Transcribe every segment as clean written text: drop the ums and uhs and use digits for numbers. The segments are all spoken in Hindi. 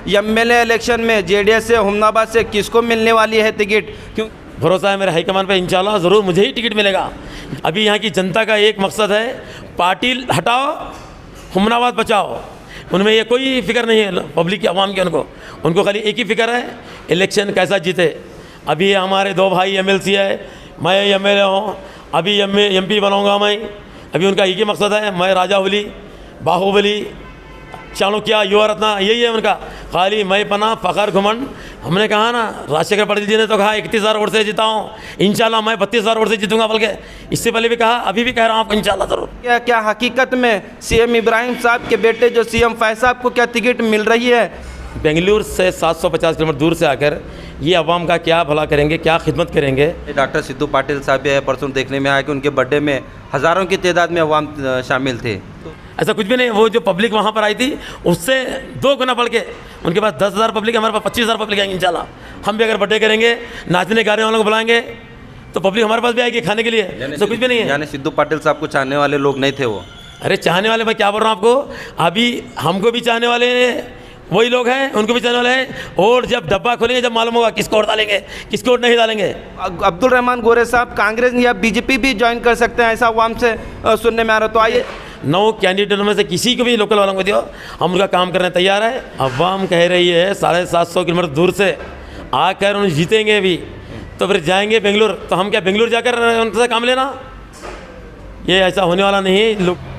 एमएलए इलेक्शन में जेडीएस से हुमनाबाद से किसको मिलने वाली है टिकट? क्यों भरोसा है मेरे हाईकमान पे, इंशाल्लाह ज़रूर मुझे ही टिकट मिलेगा। अभी यहाँ की जनता का एक मकसद है, पार्टी हटाओ हुमनाबाद बचाओ। उनमें ये कोई फिक्र नहीं है पब्लिक की, आवाम की। उनको खाली एक ही फिक्र है, इलेक्शन कैसा जीते। अभी हमारे दो भाई एमएलसी है, मैं एमएलए हूँ, अभी एमपी बनाऊँगा मैं। अभी उनका एक ही मकसद है, मैं राजा बली, बाहुबली, चाणक्य, युवा रत्ना, यही है उनका। खाली मैं पना फ़खर घुमंड। हमने कहा ना, राजशेखर पटेल जी ने तो कहा 31,000 वोट से जीता हूँ, इंशाल्लाह मैं 32,000 वोट से जीतूंगा। बल्कि इससे पहले भी कहा, अभी भी कह रहा हूँ आपको, इंशाल्लाह ज़रूर। क्या हकीकत में सीएम इब्राहिम साहब के बेटे जो सीएम फैज साहब को क्या टिकट मिल रही है? बेंगलुरु से 750 किलोमीटर दूर से आकर ये अवाम का क्या भला करेंगे, क्या खिदमत करेंगे। डॉक्टर सिद्धू पाटिल साहब भी है, परसों देखने में आया कि उनके बर्थडे में हज़ारों की तादाद में अवाम शामिल थे। ऐसा कुछ भी नहीं। वो जो पब्लिक वहाँ पर आई थी उससे 2 गुना बढ़ के उनके पास 10,000 पब्लिक, हमारे पास 25,000 पब्लिक आएंगे इंशाल्लाह। हम भी अगर बर्थडे करेंगे, नाचने गाने वालों को बुलाएंगे तो पब्लिक हमारे पास भी आएगी खाने के लिए। ऐसा कुछ भी नहीं है। यानी सिद्धू पाटिल साहब को चाहने वाले लोग नहीं थे वो? अरे चाहने वाले, मैं क्या बोल रहा हूँ आपको, अभी हमको भी चाहने वाले वही लोग हैं, उनको भी चाहने वाले हैं। और जब डब्बा खोलेंगे, जब मालूम होगा किसको वोट डालेंगे, किसको वोट नहीं डालेंगे। अब्दुल रहमान गोरे साहब कांग्रेस या बीजेपी भी ज्वाइन कर सकते हैं, ऐसा अवाम से सुनने में आ रहा। तो आइए 9 कैंडिडेटों में से किसी को भी लोकल वालों को दियो, हम उनका काम करने तैयार है। अवाम कह रही है 750 किलोमीटर दूर से आकर उन्हें जीतेंगे भी, तो फिर जाएंगे बेंगलुरु। तो हम क्या बेंगलुरु जाकर उनसे काम लेना? ये ऐसा होने वाला नहीं है। लोग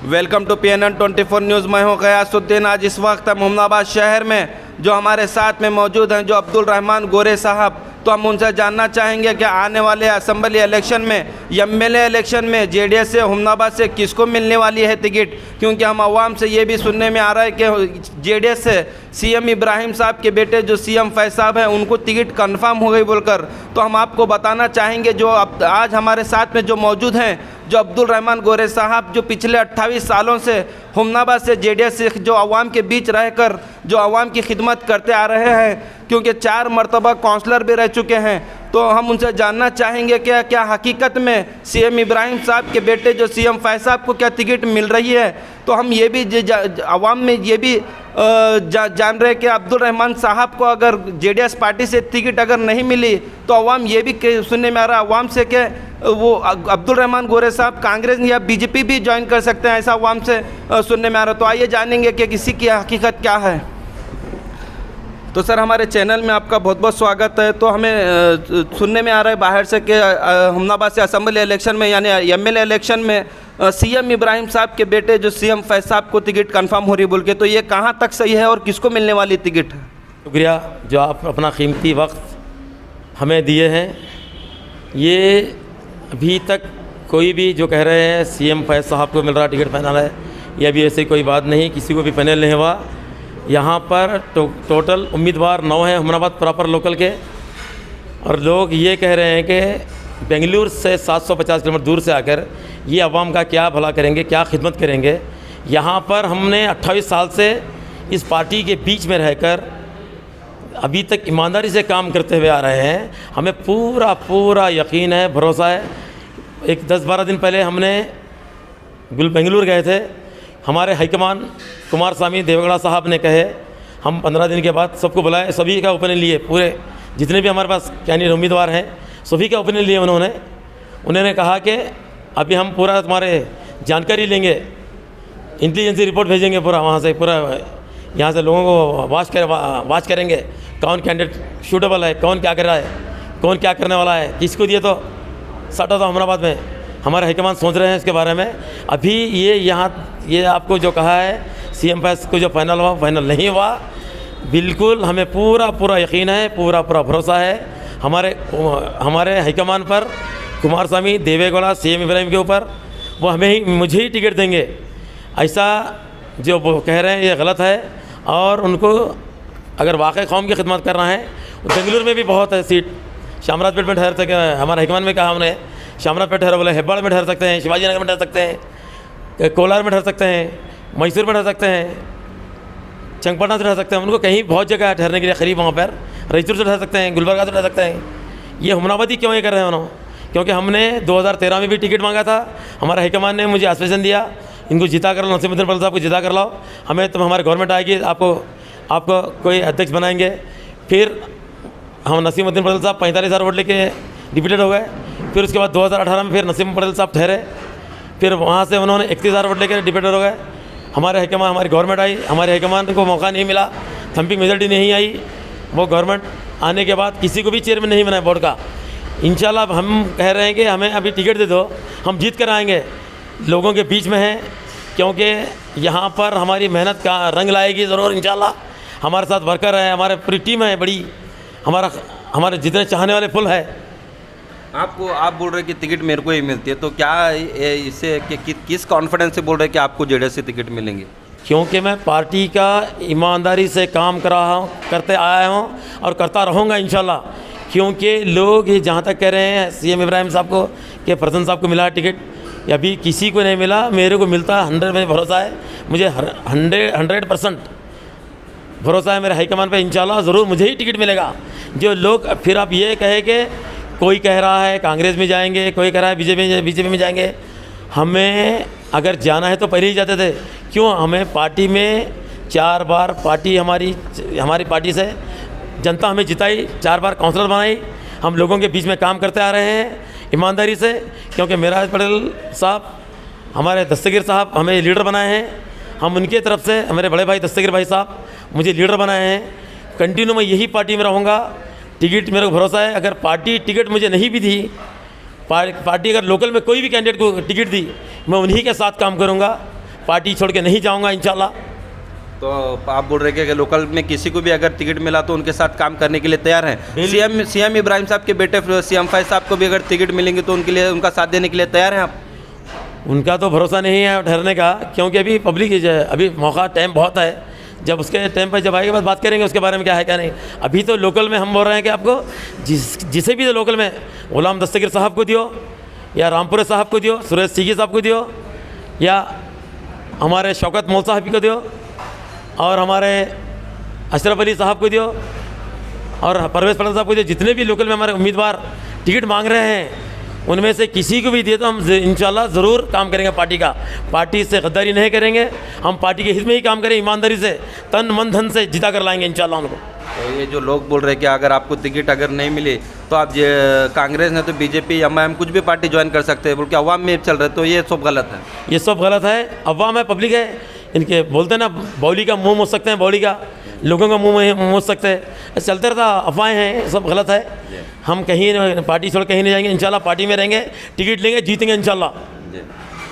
वेलकम टू PNN 24 न्यूज़। मैं हूँ गयासुद्दीन। आज इस वक्त हम हुमनाबाद शहर में जो हमारे साथ में मौजूद हैं जो अब्दुल रहमान गोरे साहब, तो हम उनसे जानना चाहेंगे कि आने वाले असेंबली इलेक्शन में, एमएलए इलेक्शन में जेडीएस से हुमनाबाद से किसको मिलने वाली है टिकट? क्योंकि हम आवाम से ये भी सुनने में आ रहा है कि जेडीएस से सीएम इब्राहिम साहब के बेटे जो सीएम फैज साहब हैं उनको टिकट कंफर्म हो गई बोलकर। तो हम आपको बताना चाहेंगे जो अब आज हमारे साथ में जो मौजूद हैं जो अब्दुल रहमान गोरे साहब, जो पिछले 28 सालों से हुमनाबाद से जेडीएस से जो आवाम के बीच रहकर जो आवाम की खिदमत करते आ रहे हैं, क्योंकि 4 मरतबा काउंसलर भी रह चुके हैं। तो हम उनसे जानना चाहेंगे कि क्या हकीकत में सीएम इब्राहिम साहब के बेटे जो सीएम फैज साहब को क्या टिकट मिल रही है? तो हम ये भी आवाम में ये भी जान रहे कि अब्दुल रहमान साहब को अगर जेडीएस पार्टी से टिकट अगर नहीं मिली तो अवाम ये भी सुनने में आ रहा है अवाम से कि वो अब्दुल रहमान गोरे साहब कांग्रेस या बीजेपी भी ज्वाइन कर सकते हैं, ऐसा अवाम से सुनने में आ रहा है। तो आइए जानेंगे कि किसी की हकीकत क्या है। तो सर, हमारे चैनल में आपका बहुत बहुत स्वागत है। तो हमें सुनने में आ रहा है बाहर से कि हुमनाबाद से असेंबली इलेक्शन में यानी एमएलए इलेक्शन में सीएम इब्राहिम साहब के बेटे जो सीएम फैज साहब को टिकट कंफर्म हो रही बोल के, तो ये कहाँ तक सही है और किसको मिलने वाली टिकट है? शुक्रिया जो आप अपना कीमती वक्त हमें दिए हैं। ये अभी तक कोई भी जो कह रहे हैं सीएम फैज साहब को मिल रहा टिकट फाइनल है, ये अभी ऐसी कोई बात नहीं, किसी को भी फाइनल नहीं हुआ। यहाँ पर टोटल उम्मीदवार 9 हैं हुमनाबाद प्रॉपर लोकल के, और लोग ये कह रहे हैं कि बेंगलुरु से 750 किलोमीटर दूर से आकर ये अवाम का क्या भला करेंगे, क्या खिदमत करेंगे। यहाँ पर हमने 28 साल से इस पार्टी के बीच में रहकर अभी तक ईमानदारी से काम करते हुए आ रहे हैं। हमें पूरा यकीन है, भरोसा है। एक 10-12 दिन पहले हमने बेंगलुरु गए थे, हमारे हाईकमान कुमार स्वामी देवेगौड़ा साहब ने कहे हम 15 दिन के बाद सबको बुलाए, सभी का ओपिनियन लिए, पूरे जितने भी हमारे पास कैंडिडेट उम्मीदवार हैं सभी का ओपिनियन लिए उन्होंने कहा कि अभी हम पूरा तुम्हारे जानकारी लेंगे, इंटेलिजेंसी रिपोर्ट भेजेंगे पूरा वहाँ से, पूरा यहाँ से लोगों को वाच करेंगे कौन कैंडिडेट सूटेबल है, कौन क्या कर रहा है, कौन क्या करने वाला है, किसको दिए तो सटा तो हुमनाबाद में। हमारे हाईकमान सोच रहे हैं इसके बारे में। अभी ये आपको जो कहा है सीएम फैज को जो फाइनल हुआ, फाइनल नहीं हुआ। बिल्कुल हमें पूरा यकीन है, पूरा भरोसा है हमारे हाईकमान पर, कुमार स्वामी देवेगौड़ा सीएम इब्राहिम के ऊपर। वो मुझे ही टिकट देंगे, ऐसा जो वो कह रहे हैं ये गलत है। और उनको अगर वाकई कौम की खिदमत करना है, बेंगलुरु में भी बहुत है सीट, शामराजपेट में ठहर सकते हैं। हमारे हाईकमान में कहा हमने शामराजपेट ठहर, बोले हेब्बाड़ में ठहर सकते हैं, शिवाजी नगर में ठहर सकते हैं, कोलार में ठहर सकते हैं, मैसूर में ठहर सकते हैं, चंगपटना से ठहर सकते हैं। उनको कहीं बहुत जगह है ठहरने के लिए करीब, वहाँ पर रायचूर से ठहर सकते हैं, गुलबर्गा से ठहर सकते हैं। ये हुमनाबाद ही क्यों ये कर रहे हैं उन्होंने? क्योंकि हमने 2013 में भी टिकट मांगा था, हमारे हाईकमान ने मुझे आश्वासन दिया इनको जिता कर लो, नसीमुद्दीन पटेल साहब को जिता कर लाओ, हमें तो हमारी गवर्नमेंट आएगी, आपको कोई अध्यक्ष बनाएंगे। फिर हम नसीमुद्दीन पटेल साहब 45,000 वोट लेके डिप्यूटेड हो गए। फिर उसके बाद 2018 में फिर नसीम पटेल साहब ठहरे, फिर वहाँ से उन्होंने 31,000 वोट लेकर डिप्यूटेड हो गए। हमारे हाईकमान, हमारी गवर्नमेंट आई, हमारे हाईकमान को मौका नहीं मिला, थम्पिंग मेजॉरिटी नहीं आई। वो गवर्नमेंट आने के बाद किसी को भी चेयरमैन नहीं बनाया बोर्ड का। इंशाल्लाह हम कह रहे हैं कि हमें अभी टिकट दे दो, हम जीत कर आएंगे। लोगों के बीच में हैं, क्योंकि यहाँ पर हमारी मेहनत का रंग लाएगी ज़रूर इंशाल्लाह। हमारे साथ वर्कर है, हमारे पूरी टीम है बड़ी, हमारे जितने चाहने वाले फुल है। आप बोल रहे हैं कि टिकट मेरे को ही मिलती है, तो क्या इससे किस कॉन्फिडेंस से बोल रहे हैं कि आपको जेडीएस से टिकट मिलेंगे? क्योंकि मैं पार्टी का ईमानदारी से काम कर रहा हूँ, करते आया हूँ और करता रहूँगा इंशाल्लाह। क्योंकि लोग ये जहाँ तक कह रहे हैं सीएम इब्राहिम साहब को कि फरजंद साहब को मिला है टिकट, या अभी किसी को नहीं मिला, मेरे को मिलता 100 में भरोसा है। मुझे 100% भरोसा है मेरे हाईकमान पे, इंशाल्लाह ज़रूर मुझे ही टिकट मिलेगा। जो लोग फिर आप ये कहे कि कोई कह रहा है कांग्रेस में जाएंगे, कोई कह रहा है बीजेपी में जाएंगे। हमें अगर जाना है तो पहले ही जाते थे। क्यों? हमें पार्टी में 4 बार हमारी पार्टी से जनता हमें जिताई, 4 बार काउंसलर बनाई। हम लोगों के बीच में काम करते आ रहे हैं ईमानदारी से, क्योंकि मेराज पटेल साहब, हमारे दस्तगीर साहब हमें लीडर बनाए हैं। हम उनके तरफ से, मेरे बड़े भाई दस्तगीर भाई साहब मुझे लीडर बनाए हैं। कंटिन्यू मैं यही पार्टी में रहूँगा। टिकट मेरे को भरोसा है, अगर पार्टी टिकट मुझे नहीं भी दी, पार्टी अगर लोकल में कोई भी कैंडिडेट को टिकट दी, मैं उन्हीं के साथ काम करूँगा, पार्टी छोड़ के नहीं जाऊँगा इंशाल्लाह। तो आप बोल रहे हैं कि लोकल में किसी को भी अगर टिकट मिला तो उनके साथ काम करने के लिए तैयार हैं। सीएम इब्राहिम साहब के बेटे सीएम फैज साहब को भी अगर टिकट मिलेंगे तो उनका साथ देने के लिए तैयार हैं आप? उनका तो भरोसा नहीं है ठहरने का, क्योंकि अभी पब्लिक, अभी मौका टाइम बहुत है। जब उसके टाइम पर जब आएगा बस बात करेंगे उसके बारे में, क्या है क्या नहीं। अभी तो लोकल में हम बोल रहे हैं कि आपको जिसे भी लोकल में गुलाम दस्तगीर साहब को दियो, या रामपुरे साहब को दियो, सुरेश सीगी साहब को दियो, या हमारे शौकत मोल साहब को दियो, और हमारे अशरफ अली साहब को दियो, और परवेज़ पटेल साहब को दियो। जितने भी लोकल में हमारे उम्मीदवार टिकट मांग रहे हैं, उनमें से किसी को भी दिए तो हम इंशाल्लाह ज़रूर काम करेंगे पार्टी का। पार्टी से गद्दारी नहीं करेंगे, हम पार्टी के हित में ही काम करें, ईमानदारी से, तन मन धन से जिता कर लाएंगे इंशाल्लाह उनको। तो ये जो लोग बोल रहे हैं कि अगर आपको टिकट अगर नहीं मिली तो आप कांग्रेस ने तो बीजेपी एमआईएम कुछ भी पार्टी ज्वाइन कर सकते हैं बोल के अवाम में चल रहे, तो ये सब गलत है? ये सब गलत है। अवाम है, पब्लिक है, इनके बोलते हैं ना बौली का मुँह मूस सकते हैं, बौली का लोगों का मुँह मूस सकते हैं, चलते रहता, अफवाहें हैं, सब गलत है। हम कहीं पार्टी छोड़ कहीं नहीं जाएंगे इंशाल्लाह, पार्टी में रहेंगे, टिकट लेंगे, जीतेंगे इंशाल्लाह।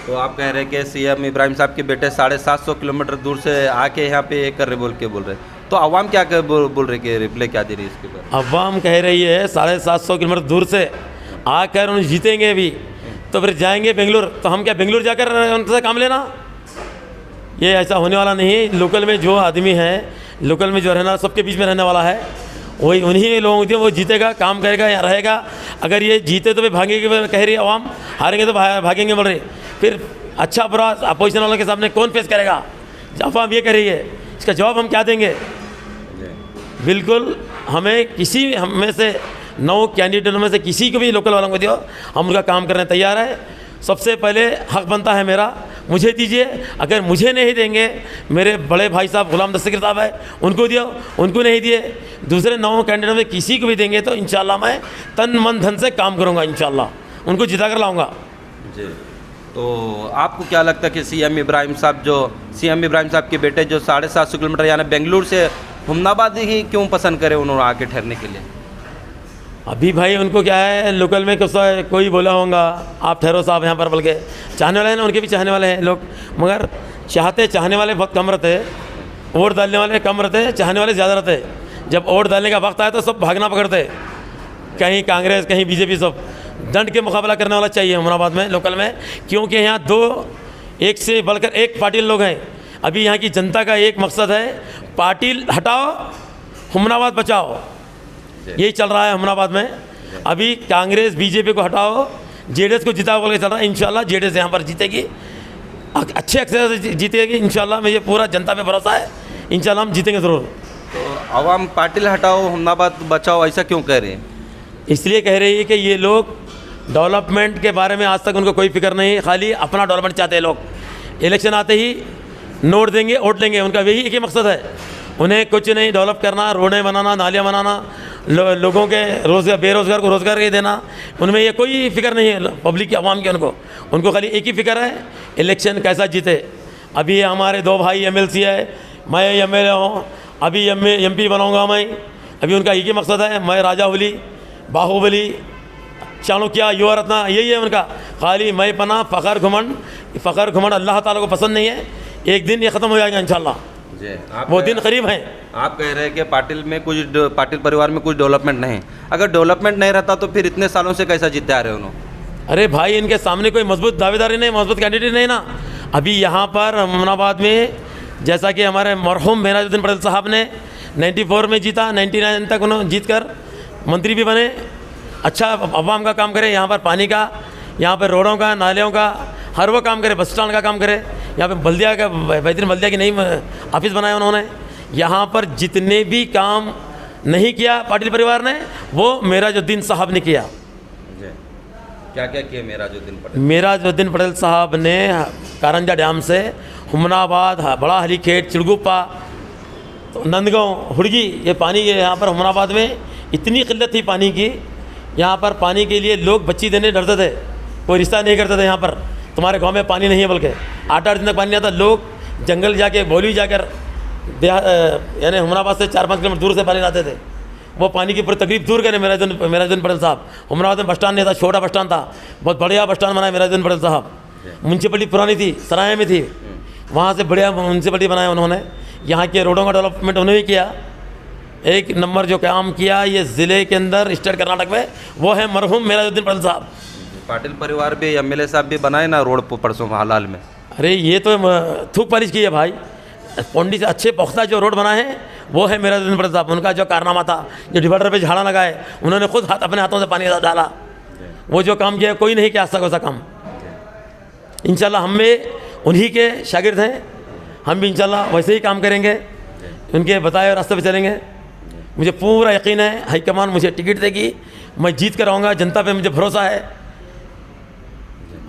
तो आप कह रहे हैं कि सीएम इब्राहिम साहब के बेटे 750 किलोमीटर दूर से आके यहाँ पे कर रहे बोल रहे, तो अवाम क्या बोल रहे कि रिप्लाई क्या दे रही है इसके ऊपर? अवाम कह रही है 750 किलोमीटर दूर से आकर उन्हें जीतेंगे अभी, तो फिर जाएंगे बेंगलुरु, तो हम क्या बेंगलुरु जाकर उनसे काम लेना? ये ऐसा होने वाला नहीं है। लोकल में जो आदमी है, लोकल में जो रहना, सबके बीच में रहने वाला है, वही उन्हीं लोगों को वो जीतेगा, काम करेगा या रहेगा। अगर ये जीते तो फिर भागेंगे, कह रही है अवाम, हारेंगे तो भागेंगे बोल रही। फिर अच्छा बुरा अपोजिशन वालों के सामने कौन फेस करेगा? अवाम ये कह रही है, इसका जवाब हम क्या देंगे? बिल्कुल हमें किसी हमें से 9 कैंडिडेटों में से किसी को भी लोकल वालों को दियो, हम उनका काम करने तैयार है। सबसे पहले हक बनता है मेरा, मुझे दीजिए। अगर मुझे नहीं देंगे, मेरे बड़े भाई साहब गुलाम दस्तगीर साहब है, उनको दियो, उनको नहीं दिए, दूसरे 9 कैंडिडेट में किसी को भी देंगे तो इंशाल्लाह मैं तन मन धन से काम करूँगा, इंशाल्लाह उनको जिता कर लाऊँगा। जी, तो आपको क्या लगता है कि सीएम इब्राहिम साहब के बेटे जो 750 किलोमीटर यानी बेंगलुरु से हुमनाबाद ही क्यों पसंद करें उन्होंने आके ठहरने के लिए? अभी भाई उनको क्या है, लोकल में कोई बोला होगा आप ठहरो साहब यहाँ पर, बोल के चाहने वाले हैं ना, उनके भी चाहने वाले हैं लोग, मगर चाहने वाले बहुत कम रहते हैं, वोट डालने वाले कम रहते हैं, चाहने वाले ज़्यादा रहते हैं। जब वोट डालने का वक्त आए तो सब भागना पकड़ते, कहीं कांग्रेस कहीं बीजेपी, सब दंड के मुकाबला करने वाला चाहिए हुमनाबाद में, लोकल में, क्योंकि यहाँ 2 एक से बढ़कर एक पार्टी लोग हैं। अभी यहाँ की जनता का एक मकसद है, पार्टी हटाओ, हुमनाबाद बचाओ, यही चल रहा है हुमनाबाद में। अभी कांग्रेस बीजेपी को हटाओ, जेडीएस को जिताओ बोल के चल रहा है। इंशाल्लाह जेडीएस यहाँ पर जीतेगी, अच्छे अक्षर से जीतेगी इंशाल्लाह, मुझे पूरा जनता पे भरोसा है, इंशाल्लाह हम जीतेंगे ज़रूर। तो आवाम पाटिल हटाओ हुमनाबाद बचाओ ऐसा क्यों कह रहे हैं? इसलिए कह रही है कि ये लोग डेवलपमेंट के बारे में आज तक उनको कोई फिक्र नहीं, खाली अपना डेवलपमेंट चाहते हैं लोग। इलेक्शन आते ही नोट देंगे, वोट लेंगे, उनका यही एक ही मकसद है। उन्हें कुछ नहीं, डेवलप करना, रोडें बनाना, नालियाँ बनाना, लोगों के रोज़गार, बेरोज़गार को रोज़गार के देना, उनमें ये कोई फिक्र नहीं है पब्लिक की, आवाम की। उनको खाली एक ही फिक्र है, इलेक्शन कैसा जीते। अभी हमारे 2 भाई MLC है, मैं MLA हूँ, अभी MP बनाऊँगा मैं। अभी उनका एक ही मकसद है, मैं राजा बली, बाहुबली, चाणक्य, युवा रत्ना, यही है उनका। खाली मैं पना, फ़ख्र घमंड अल्लाह ताला को पसंद नहीं है। एक दिन ये ख़त्म हो जाएगा इंशाल्लाह, वो दिन करीब है। आप कह रहे हैं कि पाटिल परिवार में कुछ डेवलपमेंट नहीं। अगर डेवलपमेंट नहीं रहता तो फिर इतने सालों से कैसा जीतते आ रहे हो उन्होंने? अरे भाई, इनके सामने कोई मजबूत दावेदारी नहीं, मजबूत कैंडिडेट नहीं ना। अभी यहाँ पर अमनाबाद में जैसा कि हमारे मरहूम मेहराजुद्दीन पटेल साहब ने 94 में जीता, 99 तक उन्होंने जीत कर मंत्री भी बने। अच्छा अवाम का काम करे, यहाँ पर पानी का, यहाँ पर रोडों का, नालियों का, हर वो काम करे, बस स्टैंड का काम करे। यहाँ पे बल्दिया का, बेहतरीन बल्दिया की नई ऑफिस बनाया उन्होंने। यहाँ पर जितने भी काम नहीं किया पाटिल परिवार ने, वो मेहराजुद्दीन साहब ने किया। क्या क्या किया मेहराजुद्दीन पटेल साहब ने कारंजा डैम से हुमनाबाद, बड़ा हलीखेत, चिड़गुप्पा, तो नंदगांव, हुड़गी, ये पानी यहाँ पर हुमनाबाद में इतनी किल्लत थी पानी की। यहाँ पर पानी के लिए लोग बच्ची देने डरते थे, कोई रिश्ता नहीं करते थे। यहाँ पर तुम्हारे गांव में पानी नहीं है, बल्कि 8-8 दिन तक पानी नहीं आता। लोग जंगल जाके, बोली जाकर, यानी हुमनाबाद से 4-5 किलोमीटर दूर से पानी लाते थे। वो पानी की पूरी तकलीफ दूर करे मेहराजुद्दीन पटेल साहब। हुमनाबाद में बस स्टैंड नहीं था, छोटा बस स्टैंड था, बहुत बढ़िया बस स्टैंड बनाया मेहराजुद्दीन पटेल साहब। म्यूनसिपलिटी पुरानी थी, सराय में थी, वहाँ से बढ़िया म्यूनसिपलिटी बनाया उन्होंने। यहाँ के रोडों का डेवलपमेंट उन्होंने भी किया। एक नंबर जो काम किया ये ज़िले के अंदर, स्टेट कर्नाटक में, वो है मरहूम मेहराजुद्दीन पटेल साहब। पाटिल परिवार भी, MLA साहब भी बनाए ना रोड परसों हाल में। अरे ये तो थूक पालिश की है भाई। पौंडी से अच्छे पुख्ता जो रोड बनाए हैं वो है मेहराजुद्दीन पटेल साहब। उनका जो कारनामा था, जो डिवाइडर पे झाड़ा लगाए, उन्होंने खुद अपने हाथों से पानी डाला। वो जो काम किया कोई नहीं किया आज तक वैसा काम। इंशाल्लाह हम भी उन्हीं के शागिर्द हैं, हम भी इंशाल्लाह वैसे ही काम करेंगे, उनके बताए रास्ते पे चलेंगे। मुझे पूरा यकीन है हाईकमान मुझे टिकट देगी, मैं जीत कर आऊँगा। जनता पे मुझे भरोसा है,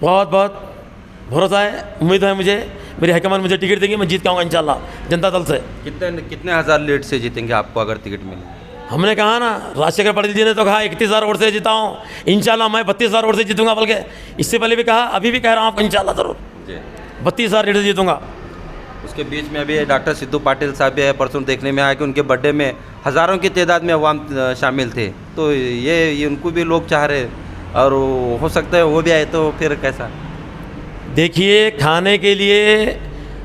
बहुत बहुत भरोसा है, उम्मीद है मुझे, मेरी हाईकमान मुझे टिकट देगी, मैं जीत के आऊँगा इंशाल्लाह जनता दल से। कितने हज़ार लीड से जीतेंगे आपको अगर टिकट मिले? हमने कहा ना, राजशेखर पटेल जी ने तो कहा 31,000 वोट से जीता हूँ, इंशाल्लाह मैं 32,000 वोट से जीतूंगा। बल्कि इससे पहले भी कहा, अभी भी कह रहा हूँ आपको, इंशाल्लाह ज़रूर 32,000 लीड से जीतूंगा। उसके बीच में अभी डॉक्टर सिद्धू पाटिल साहब भी है, परसों देखने में आया कि उनके बर्थडे में हज़ारों की तादाद में अवाम शामिल थे। तो ये उनको भी लोग चाह रहे, और हो सकता है वो भी आए, तो फिर कैसा? देखिए, खाने के लिए,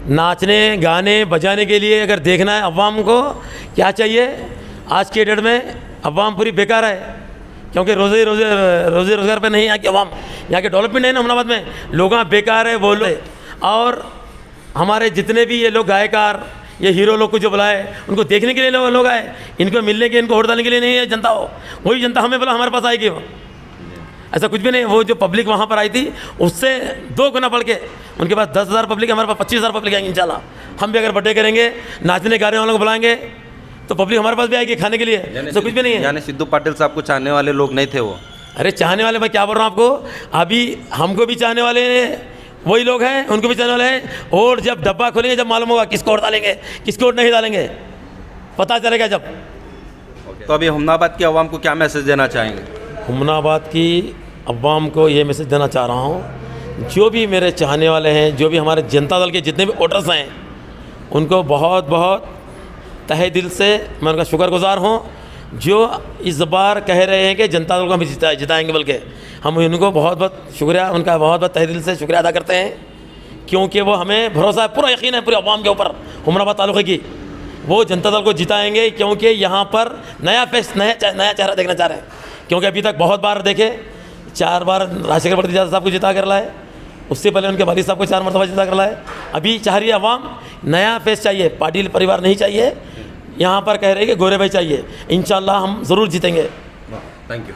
नाचने गाने बजाने के लिए अगर देखना है अवाम को क्या चाहिए, आज के डेट में अवाम पूरी बेकार है। क्योंकि रोज़ी रोज़गार पे नहीं, यहाँ की अवाम, यहाँ के डेवलपमेंट है ना अहमदाबाद में, लोग बेकार है, वो लोग। और हमारे जितने भी ये लोग गायकार, ये हीरो लोग को जो बुलाए, उनको देखने के लिए लोग आए, इनको मिलने के, इनको वोट डालने के लिए नहीं है जनता। हो वही जनता हमें बोला हमारे पास आएगी, वो ऐसा कुछ भी नहीं। वो जो पब्लिक वहाँ पर आई थी उससे 2 गुना बढ़ के उनके पास 10,000 पब्लिक, हमारे पास 25,000 पब्लिक आएंगे इंशाल्लाह। हम भी अगर बर्थडे करेंगे, नाचने गाने वालों को बुलाएंगे, तो पब्लिक हमारे पास भी आएगी खाने के लिए, ऐसा कुछ भी नहीं है। यानी सिद्धू पाटिल साहब को चाहने वाले लोग नहीं थे वो? अरे चाहने वाले, मैं क्या बोल रहा हूँ आपको, अभी हमको भी चाहने वाले वही लोग हैं, उनको भी चाहने वाले हैं। और जब डब्बा खोलेंगे, जब मालूम होगा किसको वोट डालेंगे, किसको वोट नहीं डालेंगे, पता चलेगा जब। तो अभी हुमनाबाद की आवाम को क्या मैसेज देना चाहेंगे? हुमनाबाद की अवाम को ये मैसेज देना चाह रहा हूँ, जो भी मेरे चाहने वाले हैं, जो भी हमारे जनता दल के जितने भी वोटर्स हैं, उनको बहुत बहुत तहे दिल से मैं उनका शुक्रगुजार हूँ, जो इस बार कह रहे हैं कि जनता दल को हम जिताएंगे। बल्कि हम उनको बहुत बहुत शुक्रिया, उनका बहुत बहुत तहे दिल से शुक्रिया अदा करते हैं, क्योंकि वो हमें भरोसा है, पूरा यकीन है पूरे अवाम के ऊपर, हुमनाबाद तालुके की, वो जनता दल को जिताएंगे। क्योंकि यहाँ पर नया फेस, नया चेहरा देखना चाह रहे हैं। क्योंकि अभी तक बहुत बार देखे, 4 बार राजशेखर पटेल साहब को जिता कर लाए, उससे पहले उनके वालिद साहब को 4 मरतबा जिता कर लाए। अभी चाह रही है अवाम नया फेस चाहिए, पाटिल परिवार नहीं चाहिए। यहाँ पर कह रहे हैं कि गोरे भाई चाहिए। इंशाल्लाह हम ज़रूर जीतेंगे। Thank you.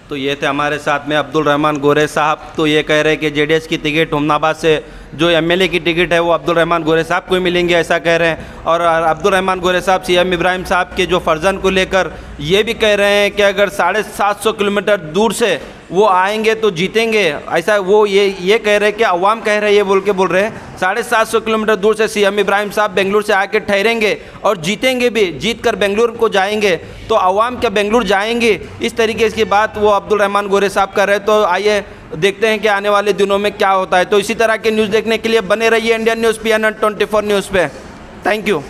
तो ये थे हमारे साथ में अब्दुल रहमान गोरे साहब। तो ये कह रहे हैं कि जेडीएस की टिकट हुमनाबाद से जो एमएलए की टिकट है वो अब्दुल रहमान गोरे साहब को ही मिलेंगे, ऐसा कह रहे हैं। और अब्दुल रहमान गोरे साहब सीएम इब्राहिम साहब के जो फर्जन को लेकर ये भी कह रहे हैं कि अगर 750 किलोमीटर दूर से वो आएंगे तो जीतेंगे, ऐसा वो ये कह रहे हैं कि अवाम कह रहे हैं, ये बोल रहे हैं 750 किलोमीटर दूर से सीएम इब्राहिम साहब बेंगलुरु से आके ठहरेंगे और जीतेंगे भी, जीत कर बेंगलुरु को जाएंगे। तो अवाम क्या बेंगलुरु जाएंगे? इस तरीके की बात वो अब्दुल रहमान गोरे साहब कर रहे हैं। तो आइए देखते हैं कि आने वाले दिनों में क्या होता है। तो इसी तरह के न्यूज़ देखने के लिए बने रहिए इंडियन न्यूज़ PNN 24 न्यूज़ पे। Thank you.